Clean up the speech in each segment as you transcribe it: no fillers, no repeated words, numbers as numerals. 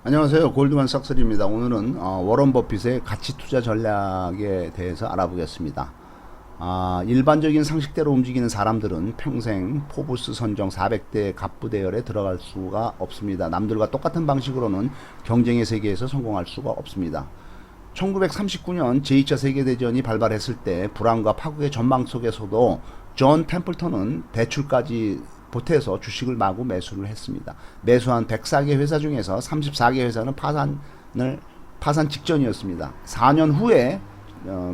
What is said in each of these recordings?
안녕하세요. 골드만삭스입니다. 오늘은 워런 버핏의 가치 투자 전략에 대해서 알아보겠습니다. 일반적인 상식대로 움직이는 사람들은 평생 포브스 선정 400대 갑부 대열에 들어갈 수가 없습니다. 남들과 똑같은 방식으로는 경쟁의 세계에서 성공할 수가 없습니다. 1939년 제2차 세계대전이 발발했을 때 불안과 파국의 전망 속에서도 존 템플턴은 대출까지 보태서 주식을 마구 매수를 했습니다. 매수한 104개 회사 중에서 34개 회사는 파산 직전이었습니다. 4년 후에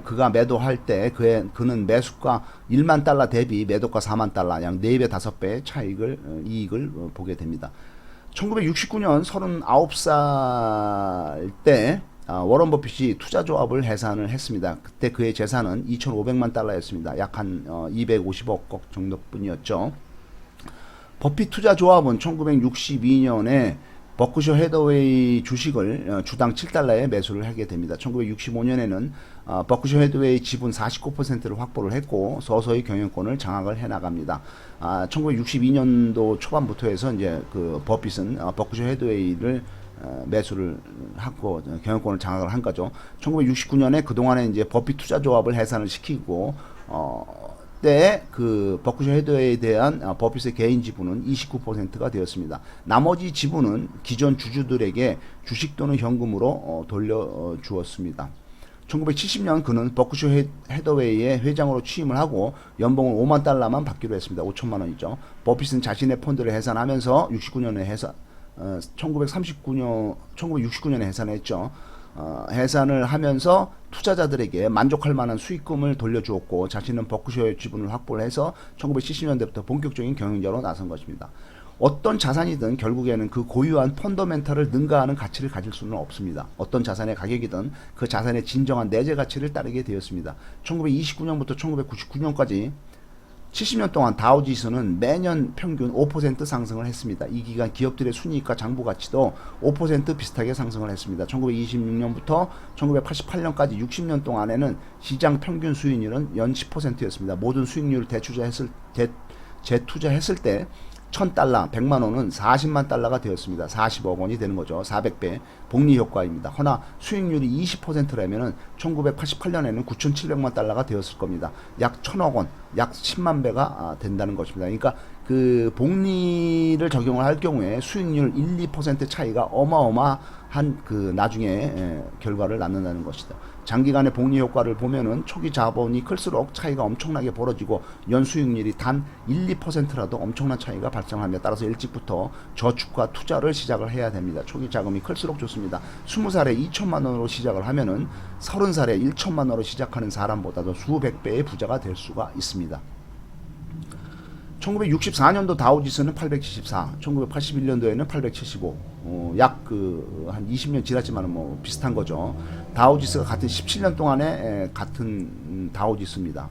그가 매도할 때 그는 매수가 1만 달러 대비 매도가 4만 달러, 약 4배, 5배의 이익을 보게 됩니다. 1969년 39살 때 워런 버핏이 투자조합을 해산을 했습니다. 그때 그의 재산은 2,500만 달러였습니다. 약 한 250억 정도뿐이었죠. 버핏 투자조합은 1962년에 버크셔 해더웨이 주식을 주당 7달러에 매수를 하게 됩니다. 1965년에는 버크셔 해더웨이 지분 49%를 확보를 했고 서서히 경영권을 장악을 해 나갑니다. 1962년도 초반부터 해서 이제 그 버핏은 버크셔 해더웨이를 매수를 하고 경영권을 장악을 한 거죠. 1969년에 그동안에 이제 버핏 투자조합을 해산을 시키고 때 그 버크셔 해더웨이에 대한 버핏의 개인 지분은 29%가 되었습니다. 나머지 지분은 기존 주주들에게 주식 또는 현금으로 돌려주었습니다. 1970년 그는 버크셔 해더웨이의 회장으로 취임을 하고 연봉을 5만 달러만 받기로 했습니다. 5천만 원이죠. 버핏은 자신의 펀드를 해산하면서 1969년에 해산했죠. 해산을 하면서 투자자들에게 만족할 만한 수익금을 돌려주었고 자신은 버크셔의 지분을 확보를 해서 1970년대부터 본격적인 경영자로 나선 것입니다. 어떤 자산이든 결국에는 그 고유한 펀더멘탈을 능가하는 가치를 가질 수는 없습니다. 어떤 자산의 가격이든 그 자산의 진정한 내재 가치를 따르게 되었습니다. 1929년부터 1999년까지 70년 동안 다우지수는 매년 평균 5% 상승을 했습니다. 이 기간 기업들의 순이익과 장부 가치도 5% 비슷하게 상승을 했습니다. 1926년부터 1988년까지 60년 동안에는 시장 평균 수익률은 연 10%였습니다. 모든 수익률을 재투자했을 때 1000달러, 100만원은 40만 달러가 되었습니다. 40억 원이 되는 거죠. 400배 복리 효과입니다. 허나 수익률이 20%라면 1988년에는 9,700만 달러가 되었을 겁니다. 약 1000억 원, 약 10만 배가 된다는 것입니다. 그러니까 그 복리를 적용을 할 경우에 수익률 1, 2% 차이가 어마어마한 그 나중에 결과를 낳는다는 것이다. 장기간의 복리 효과를 보면은 초기 자본이 클수록 차이가 엄청나게 벌어지고 연수익률이 단 1, 2%라도 엄청난 차이가 발생합니다. 따라서 일찍부터 저축과 투자를 시작을 해야 됩니다. 초기 자금이 클수록 좋습니다. 20살에 2천만 원으로 시작을 하면은 30살에 1천만 원으로 시작하는 사람보다도 수백 배의 부자가 될 수가 있습니다. 1964년도 다우지수는 874, 1981년도에는 875, 약 한 20년 지났지만 뭐 비슷한 거죠. 다우지수가 같은 17년 동안에 같은 다우지수입니다.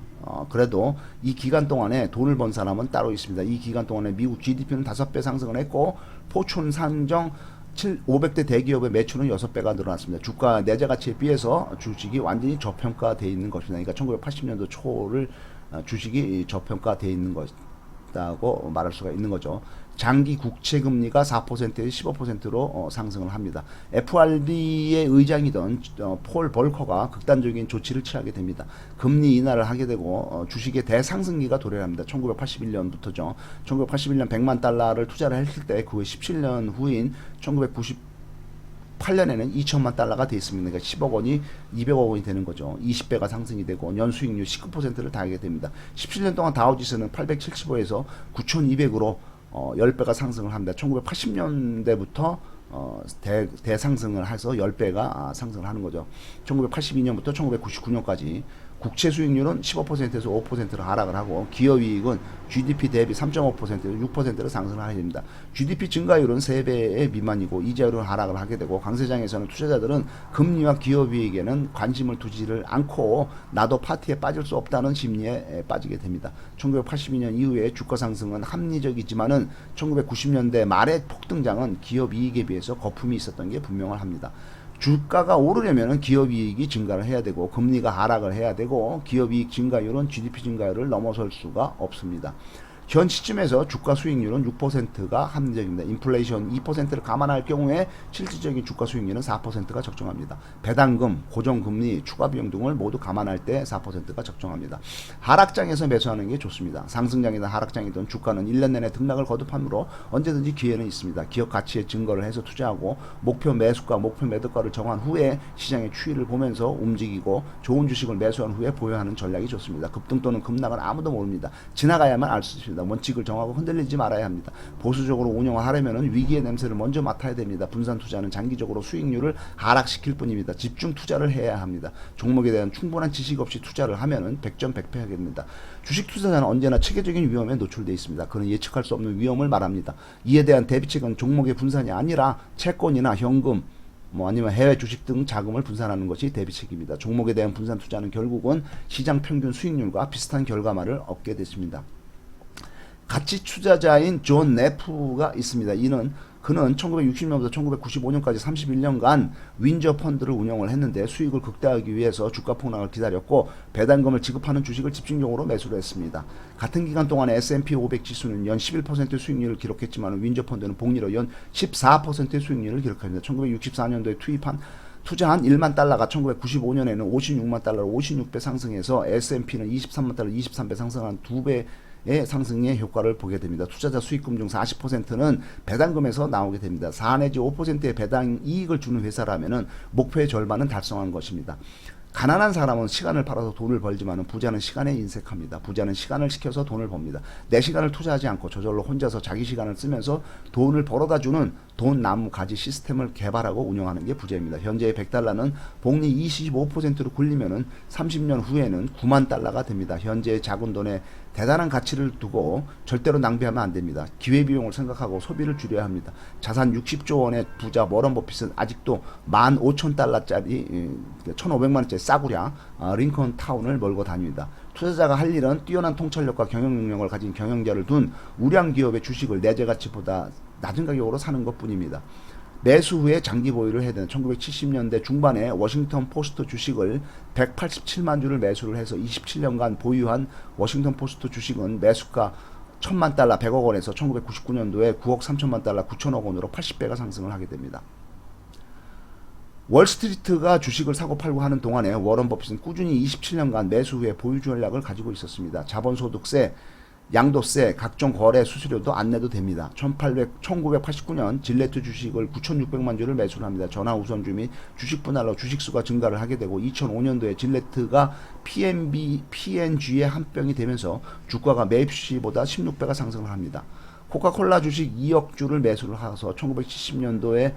그래도 이 기간 동안에 돈을 번 사람은 따로 있습니다. 이 기간 동안에 미국 GDP는 5배 상승을 했고 포춘 산정 500대 대기업의 매출은 6배가 늘어났습니다. 주가 내재 가치에 비해서 주식이 완전히 저평가되어 있는 것입니다. 그러니까 1980년도 초를 주식이 저평가되어 있는 것이라고 말할 수가 있는 거죠. 장기 국채 금리가 4%에서 15%로 상승을 합니다. FRB의 의장이던 폴 벌커가 극단적인 조치를 취하게 됩니다. 금리 인하를 하게 되고 주식의 대상승기가 도래합니다. 1981년부터죠. 1981년 100만 달러를 투자를 했을 때 그 17년 후인 1998년에는 2천만 달러가 돼 있습니다. 그러니까 10억 원이 200억 원이 되는 거죠. 20배가 상승이 되고 연수익률 19%를 다하게 됩니다. 17년 동안 다우지수는 875에서 9,200으로 10배가 상승을 합니다. 1980년대부터 대상승을 해서 10배가 상승을 하는 거죠. 1982년부터 1999년까지 국채 수익률은 15%에서 5%로 하락을 하고 기업이익은 GDP 대비 3.5%에서 6%로 상승을 하게 됩니다. GDP 증가율은 3배의 미만이고 이자율은 하락을 하게 되고 강세장에서는 투자자들은 금리와 기업이익에는 관심을 두지를 않고 나도 파티에 빠질 수 없다는 심리에 빠지게 됩니다. 1982년 이후에 주가 상승은 합리적이지만은 1990년대 말의 폭등장은 기업이익에 비해서 거품이 있었던 게 분명을 합니다. 주가가 오르려면 기업이익이 증가를 해야 되고 금리가 하락을 해야 되고 기업이익 증가율은 GDP 증가율을 넘어설 수가 없습니다. 현 시점에서 주가 수익률은 6%가 합리적입니다. 인플레이션 2%를 감안할 경우에 실질적인 주가 수익률은 4%가 적정합니다. 배당금, 고정금리, 추가 비용 등을 모두 감안할 때 4%가 적정합니다. 하락장에서 매수하는 게 좋습니다. 상승장이든 하락장이든 주가는 1년 내내 등락을 거듭하므로 언제든지 기회는 있습니다. 기업 가치의 증거를 해서 투자하고 목표 매수가, 목표 매도가를 정한 후에 시장의 추이를 보면서 움직이고 좋은 주식을 매수한 후에 보유하는 전략이 좋습니다. 급등 또는 급락은 아무도 모릅니다. 지나가야만 알 수 있습니다. 원칙을 정하고 흔들리지 말아야 합니다. 보수적으로 운영하려면 위기의 냄새를 먼저 맡아야 됩니다. 분산 투자는 장기적으로 수익률을 하락시킬 뿐입니다. 집중 투자를 해야 합니다. 종목에 대한 충분한 지식 없이 투자를 하면은 100점 100패하게 됩니다. 주식 투자자는 언제나 체계적인 위험에 노출되어 있습니다. 그는 예측할 수 없는 위험을 말합니다. 이에 대한 대비책은 종목의 분산이 아니라 채권이나 현금, 아니면 해외 주식 등 자금을 분산하는 것이 대비책입니다. 종목에 대한 분산 투자는 결국은 시장 평균 수익률과 비슷한 결과만을 얻게 됐습니다. 가치 투자자인 존 네프가 있습니다. 그는 1960년부터 1995년까지 31년간 윈저 펀드를 운영을 했는데 수익을 극대화하기 위해서 주가 폭락을 기다렸고 배당금을 지급하는 주식을 집중적으로 매수를 했습니다. 같은 기간 동안에 S&P 500 지수는 연 11%의 수익률을 기록했지만 윈저 펀드는 복리로 연 14%의 수익률을 기록합니다. 1964년도에 투자한 1만 달러가 1995년에는 56만 달러로 56배 상승해서 S&P는 23만 달러 23배 상승한 2배 의 상승의 효과를 보게 됩니다. 투자자 수익금 중 40%는 배당금에서 나오게 됩니다. 4 내지 5%의 배당 이익을 주는 회사라면은 목표의 절반은 달성한 것입니다. 가난한 사람은 시간을 팔아서 돈을 벌지만 부자는 시간에 인색합니다. 부자는 시간을 시켜서 돈을 법니다. 내 시간을 투자하지 않고 저절로 혼자서 자기 시간을 쓰면서 돈을 벌어다주는 돈 나무 가지 시스템을 개발하고 운영하는 게 부자입니다. 현재의 100달러는 복리 25%로 굴리면은 30년 후에는 9만 달러가 됩니다. 현재의 작은 돈에 대단한 가치를 두고 절대로 낭비하면 안 됩니다. 기회비용을 생각하고 소비를 줄여야 합니다. 자산 60조 원의 부자 워런 버핏은 아직도 15,000달러짜리 1,500만원짜리 싸구려 링컨 타운을 몰고 다닙니다. 투자자가 할 일은 뛰어난 통찰력과 경영 능력을 가진 경영자를 둔 우량 기업의 주식을 내재 가치보다 낮은 가격으로 사는 것뿐입니다. 매수 후에 장기 보유를 해야 되는 1970년대 중반에 워싱턴 포스트 주식을 187만 주를 매수를 해서 27년간 보유한 워싱턴 포스트 주식은 매수가 1000만 달러 100억 원에서 1999년도에 9억 3천만 달러 9천억 원으로 80배가 상승을 하게 됩니다. 월스트리트가 주식을 사고 팔고 하는 동안에 워런 버핏은 꾸준히 27년간 매수 후에 보유 전략을 가지고 있었습니다. 자본소득세, 양도세, 각종 거래 수수료도 안 내도 됩니다. 1989년 질레트 주식을 9,600만 주를 매수를 합니다. 전화 우선주 및 주식 분할로 주식수가 증가를 하게 되고 2005년도에 질레트가 P&G의 한 병이 되면서 주가가 매입 시보다 16배가 상승을 합니다. 코카콜라 주식 2억 주를 매수를 해서 1970년도에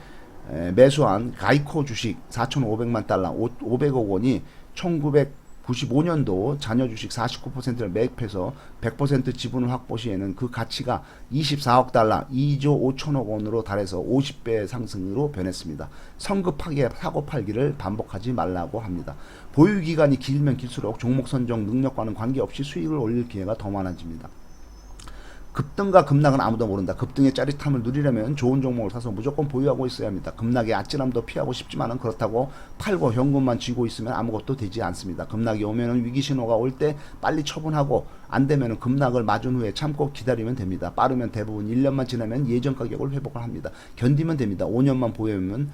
매수한 가이코 주식 4,500만 달러 500억 원이 1995년도 자녀 주식 49%를 매입해서 100% 지분을 확보 시에는 그 가치가 24억 달러 2조 5천억 원으로 달해서 50배 상승으로 변했습니다. 성급하게 사고 팔기를 반복하지 말라고 합니다. 보유 기간이 길면 길수록 종목 선정 능력과는 관계없이 수익을 올릴 기회가 더 많아집니다. 급등과 급락은 아무도 모른다. 급등의 짜릿함을 누리려면 좋은 종목을 사서 무조건 보유하고 있어야 합니다. 급락의 아찔함도 피하고 싶지만은 그렇다고 팔고 현금만 쥐고 있으면 아무것도 되지 않습니다. 급락이 오면은 위기 신호가 올 때 빨리 처분하고 안 되면은 급락을 맞은 후에 참고 기다리면 됩니다. 빠르면 대부분 1년만 지나면 예전 가격을 회복을 합니다. 견디면 됩니다. 5년만 보유하면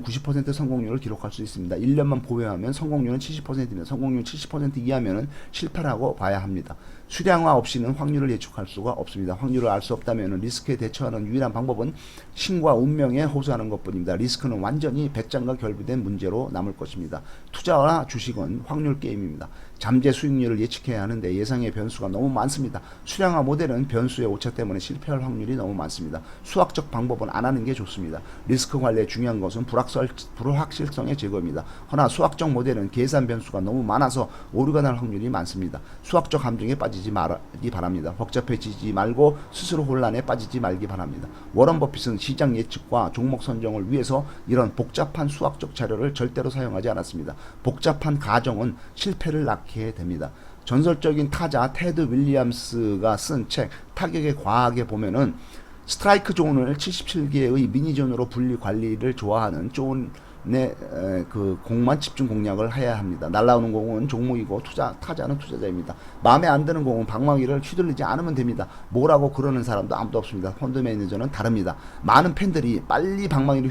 90% 성공률을 기록할 수 있습니다. 1년만 보유하면 성공률은 70%입니다. 성공률 70% 이하면 실패라고 봐야 합니다. 수량화 없이는 확률을 예측할 수가 없습니다. 확률을 알 수 없다면 리스크에 대처하는 유일한 방법은 신과 운명에 호소하는 것뿐입니다. 리스크는 완전히 배짱과 결부된 문제로 남을 것입니다. 투자와 주식은 확률 게임입니다. 잠재 수익률을 예측해야 하는데 예상의 변수가 너무 많습니다. 수량화 모델은 변수의 오차 때문에 실패할 확률이 너무 많습니다. 수학적 방법은 안 하는 게 좋습니다. 리스크 관리에 중요한 것은 불확실성의 제거입니다. 허나 수학적 모델은 계산 변수가 너무 많아서 오류가 날 확률이 많습니다. 수학적 함정에 빠지지 말기 바랍니다. 복잡해지지 말고 스스로 혼란에 빠지지 말기 바랍니다. 워런 버핏은 시장 예측과 종목 선정을 위해서 이런 복잡한 수학적 자료를 절대로 사용하지 않았습니다. 복잡한 가정은 실패를 낳게 됩니다. 전설적인 타자 테드 윌리엄스가 쓴 책 타격의 과학에 보면은 스트라이크 존을 77개의 미니존으로 분리 관리를 좋아하는 존 그 공만 집중 공략을 해야 합니다. 날라오는 공은 종목이고 타자는 투자자입니다. 마음에 안 드는 공은 방망이를 휘둘리지 않으면 됩니다. 뭐라고 그러는 사람도 아무도 없습니다. 펀드 매니저는 다릅니다. 많은 팬들이 빨리 방망이를